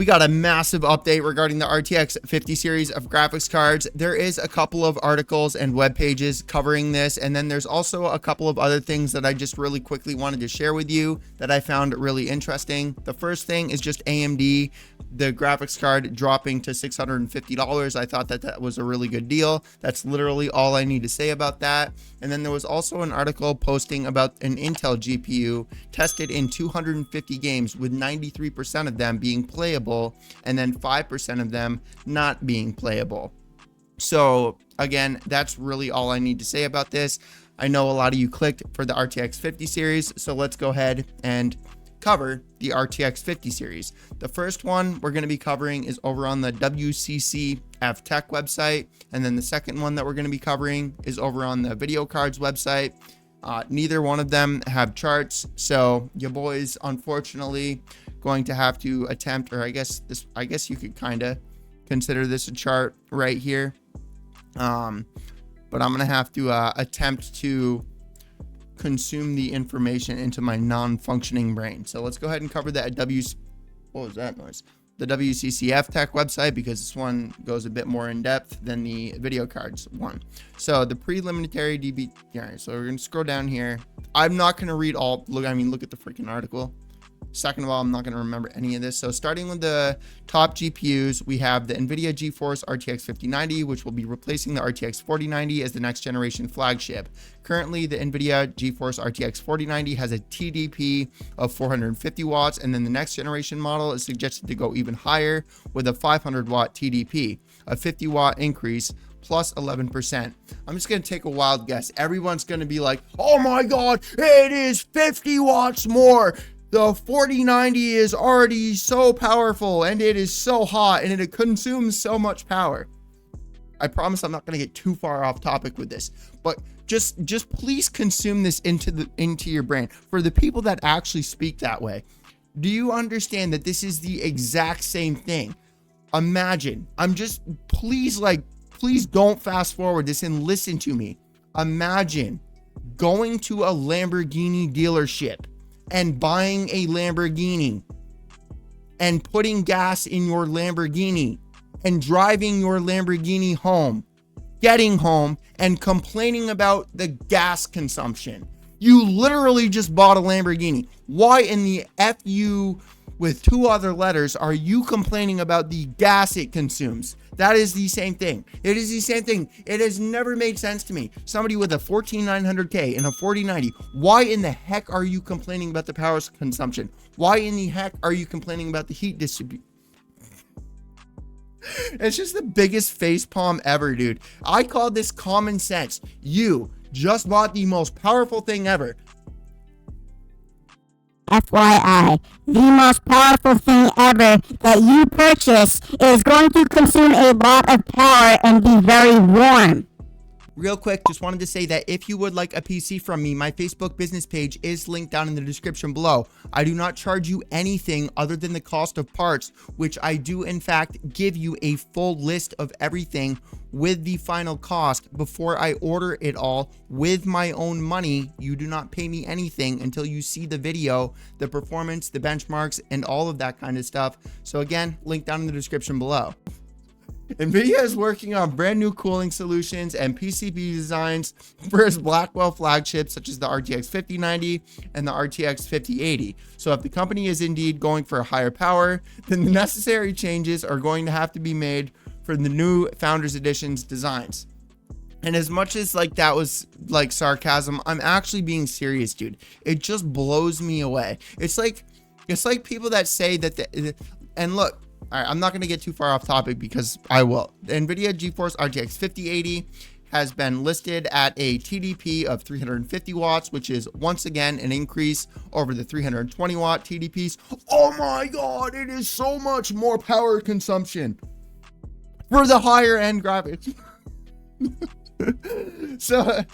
We got a massive update regarding the RTX 50 series of graphics cards. There is a couple of articles and web pages covering this, and then there's also a couple of other things that I just really quickly wanted to share with you that I found really interesting. The first thing is just AMD, the graphics card dropping to $650. I thought that that was a really good deal. That's literally all I need to say about that. And then there was also an article posting about an Intel GPU tested in 250 games with 93% of them being playable and then 5% of them not being playable. So again, that's really all I need to say about this. I know a lot of you clicked for the RTX 50 series, so let's go ahead and cover the RTX 50 series. The first one we're going to be covering is over on the WCCF Tech website, and then the second one that we're going to be covering is over on the Video Cards website. Neither one of them have charts, so your boys unfortunately going to have to attempt, or I guess you could kind of consider this a chart right here, but I'm gonna have to attempt to consume the information into my non-functioning brain. So let's go ahead and cover that at what was that noise? The WCCF Tech website, because this one goes a bit more in depth than the Video Cards one. So the preliminary DB, yeah, so we're gonna scroll down here. I'm not gonna read all, look at the freaking article. Second of all, I'm not going to remember any of this. So starting with the top GPUs, we have the NVIDIA GeForce RTX 5090, which will be replacing the RTX 4090 as the next generation flagship. Currently, the NVIDIA GeForce RTX 4090 has a TDP of 450 watts, and then the next generation model is suggested to go even higher with a 500 watt TDP, a 50 watt increase, plus 11%. I'm just going to take a wild guess. Everyone's going to be like, oh my God, it is 50 watts more. The 4090 is already so powerful and it is so hot and it consumes so much power. I promise I'm not going to get too far off topic with this, but just please consume this into your brain. For the people that actually speak that way, do you understand that this is the exact same thing? Imagine, please don't fast forward this and listen to me. Imagine going to a Lamborghini dealership and buying a Lamborghini and putting gas in your Lamborghini and driving your Lamborghini home, getting home and complaining about the gas consumption. You literally just bought a Lamborghini. Why in the FU with two other letters are you complaining about the gas it consumes? That is the same thing. It is the same thing. It has never made sense to me. Somebody with a 14900K and a 4090, why in the heck are you complaining about the power consumption? Why in the heck are you complaining about the heat distribution? It's just the biggest facepalm ever, dude. I call this common sense. You just bought the most powerful thing ever. FYI, the most powerful thing ever that you purchase is going to consume a lot of power and be very warm. Real quick, just wanted to say that if you would like a PC from me, my Facebook business page is linked down in the description below. I do not charge you anything other than the cost of parts, which I do in fact give you a full list of everything with the final cost before I order it all with my own money. You do not pay me anything until you see the video, the performance, the benchmarks, and all of that kind of stuff. So again, link down in the description below. NVIDIA is working on brand new cooling solutions and PCB designs for its Blackwell flagships such as the RTX 5090 and the RTX 5080. So if the company is indeed going for a higher power, then the necessary changes are going to have to be made for the new Founders Edition's designs. And as much as that was like sarcasm, I'm actually being serious, dude. It just blows me away. It's like people that say that and look, all right, I'm not going to get too far off topic because I will. The NVIDIA GeForce RTX 5080 has been listed at a TDP of 350 watts, which is once again an increase over the 320 watt TDPs. Oh my God, it is so much more power consumption for the higher end graphics. So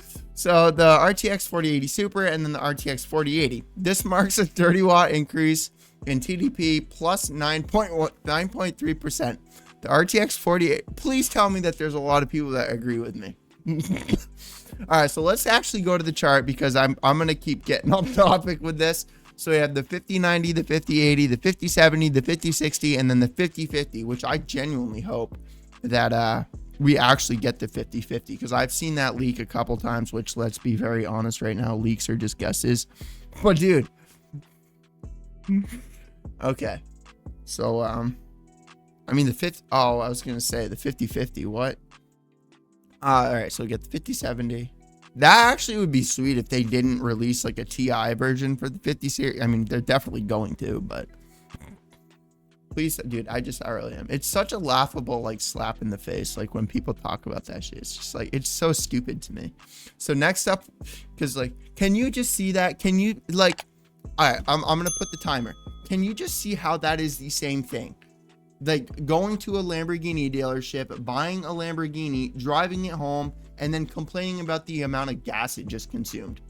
the RTX 4080 Super and then the RTX 4080. This marks a 30 watt increase in TDP plus 9.3%. The RTX 4080, please tell me that there's a lot of people that agree with me. All right, so let's actually go to the chart because I'm going to keep getting off topic with this. So we have the 5090, the 5080, the 5070, the 5060, and then the 5050, which I genuinely hope that we actually get the 5050, because I've seen that leak a couple times, which, let's be very honest right now, leaks are just guesses. But dude, okay. So I mean I was gonna say the 5050, what? All right, so we get the 5070. That actually would be sweet if they didn't release like a TI version for the 50 series. I mean, they're definitely going to, but please, dude, I really am. It's such a laughable like slap in the face, like when people talk about that shit. It's just like, it's so stupid to me. So next up, because like, can you just see that? Can you like, all right, I'm gonna put the timer. Can you just see how that is the same thing? Like going to a Lamborghini dealership, buying a Lamborghini, driving it home, and then complaining about the amount of gas it just consumed.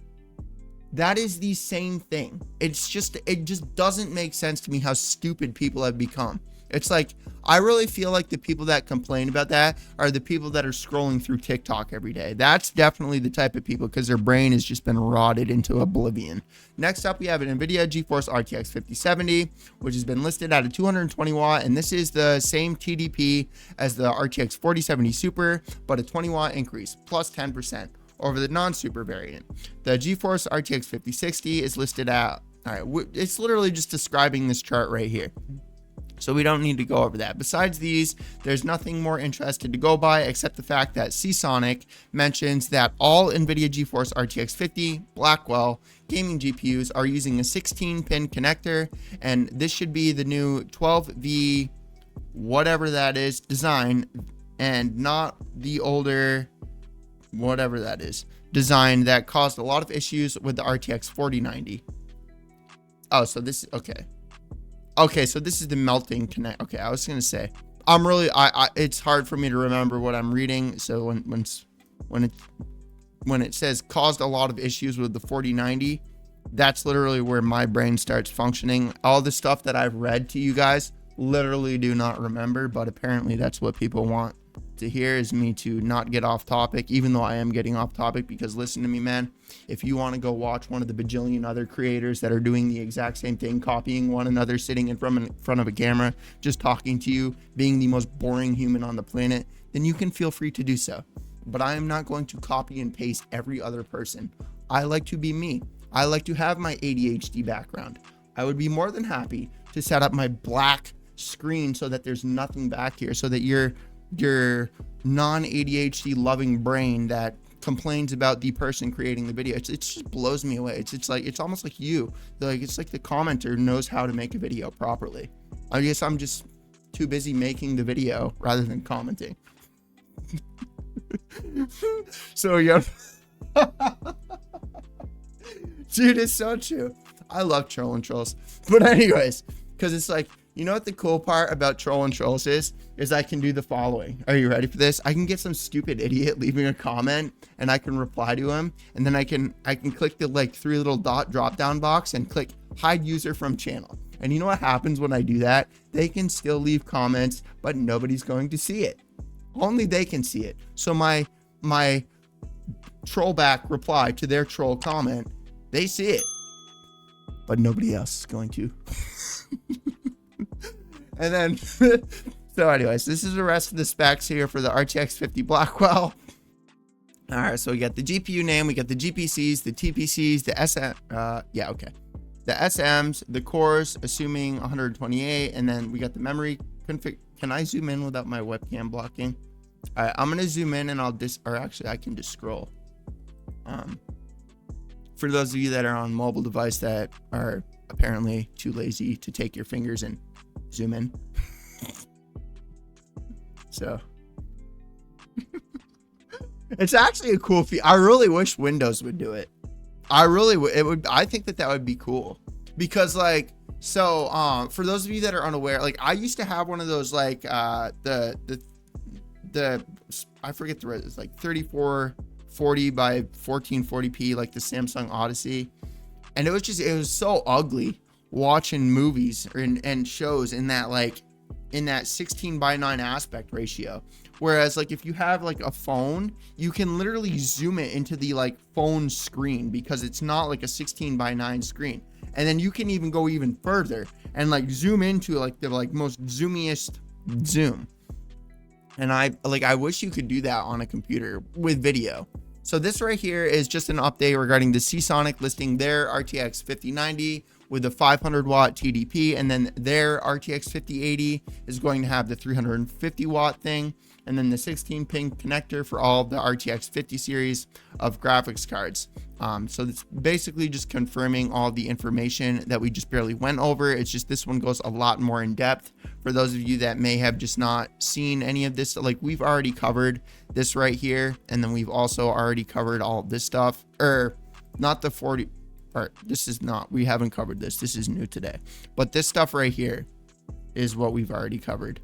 That is the same thing. It just doesn't make sense to me how stupid people have become. It's like, I really feel like the people that complain about that are the people that are scrolling through TikTok every day. That's definitely the type of people, because their brain has just been rotted into oblivion. Next up, we have an NVIDIA GeForce RTX 5070, which has been listed at a 220 watt, and this is the same TDP as the RTX 4070 Super, but a 20 watt increase, plus 10% over the non-super variant. The GeForce RTX 5060 is listed at, all right, it's literally just describing this chart right here, so we don't need to go over that. Besides these, there's nothing more interested to go by except the fact that Seasonic mentions that all NVIDIA GeForce RTX 50 Blackwell gaming GPUs are using a 16-pin connector, and this should be the new 12V whatever that is design, and not the older whatever that is design that caused a lot of issues with the RTX 4090. Oh, so this is okay, so this is the melting connect. Okay, I was gonna say, I'm really, it's hard for me to remember what I'm reading. So when it says caused a lot of issues with the 4090, that's literally where my brain starts functioning. All the stuff that I've read to you guys, literally do not remember, but apparently that's what people want to hear, is me to not get off topic, even though I am getting off topic. Because listen to me, man, if you want to go watch one of the bajillion other creators that are doing the exact same thing, copying one another, sitting in front of a camera, just talking to you, being the most boring human on the planet, then you can feel free to do so. But I am not going to copy and paste every other person. I like to be me. I like to have my ADHD background. I would be more than happy to set up my black screen so that there's nothing back here, so that your non-ADHD loving brain that complains about the person creating the video, it just blows me away. It's like, it's almost like you, like, it's like the commenter knows how to make a video properly. I guess I'm just too busy making the video rather than commenting. So yeah. Dude, it's so true. I love trolling trolls. But anyways, because it's like, you know what the cool part about trolling trolls is I can do the following. Are you ready for this? I can get some stupid idiot leaving a comment, and I can reply to him, and then I can click the like 3 little dot drop down box and click hide user from channel. And you know what happens when I do that? They can still leave comments, but nobody's going to see it. Only they can see it. So my troll back reply to their troll comment, they see it, but nobody else is going to. And then, so anyways, this is the rest of the specs here for the RTX 50 Blackwell. All right, so we got the GPU name, we got the GPCs, the TPCs, the the SMs, the cores, assuming 128, and then we got the memory config. Can I zoom in without my webcam blocking? All right, I'm gonna zoom in, and I can just scroll. For those of you that are on mobile device that are apparently too lazy to take your fingers and zoom in. So it's actually a cool feature. I really wish Windows would do it. I think that would be cool, because like, so for those of you that are unaware, like I used to have one of those like the I forget the it's like 3440 by 1440p, like the Samsung Odyssey, and it was so ugly watching movies and shows in that like in that 16:9 aspect ratio. Whereas like if you have like a phone, you can literally zoom it into the like phone screen because it's not like a 16:9 screen. And then you can even go even further and like zoom into like the like most zoomiest zoom. And I wish you could do that on a computer with video. So this right here is just an update regarding the Seasonic listing their RTX 5090 with the 500 watt TDP, and then their RTX 5080 is going to have the 350 watt thing, and then the 16 pin connector for all of the RTX 50 series of graphics cards. So it's basically just confirming all the information that we just barely went over. It's just this one goes a lot more in depth for those of you that may have just not seen any of this. Like we've already covered this right here, and then we've also already covered all of this stuff, or not the 40. This is not, we haven't covered this. This is new today, but this stuff right here is what we've already covered.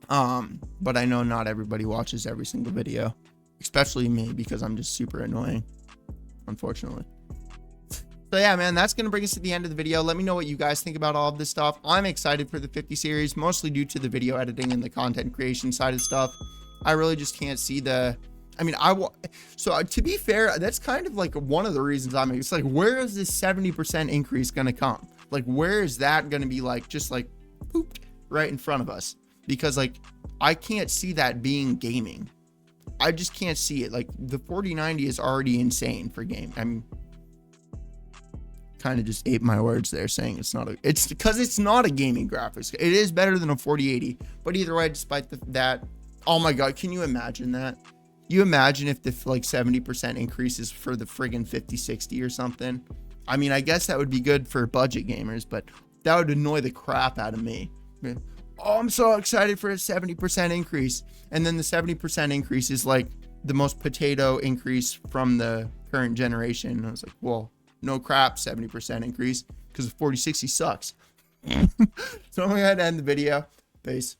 But I know not everybody watches every single video, especially me, because I'm just super annoying, unfortunately. So yeah, man, that's going to bring us to the end of the video. Let me know what you guys think about all of this stuff. I'm excited for the 50 series, mostly due to the video editing and the content creation side of stuff. I really just can't see the, I mean, so to be fair, that's kind of like one of the reasons it's like, where is this 70% increase going to come? Like, where is that going to be like, just like pooped right in front of us? Because like, I can't see that being gaming. I just can't see it. Like the 4090 is already insane for game. I'm kind of just ate my words there saying it's because it's not a gaming graphics. It is better than a 4080, but either way, despite that, oh my God, can you imagine that? You imagine if the like 70% increases for the friggin' 5060 or something. I mean, I guess that would be good for budget gamers, but that would annoy the crap out of me. Oh, I'm so excited for a 70% increase. And then the 70% increase is like the most potato increase from the current generation. And I was like, well, no crap, 70% increase, because the 4060 sucks. So I'm going to end the video. Peace.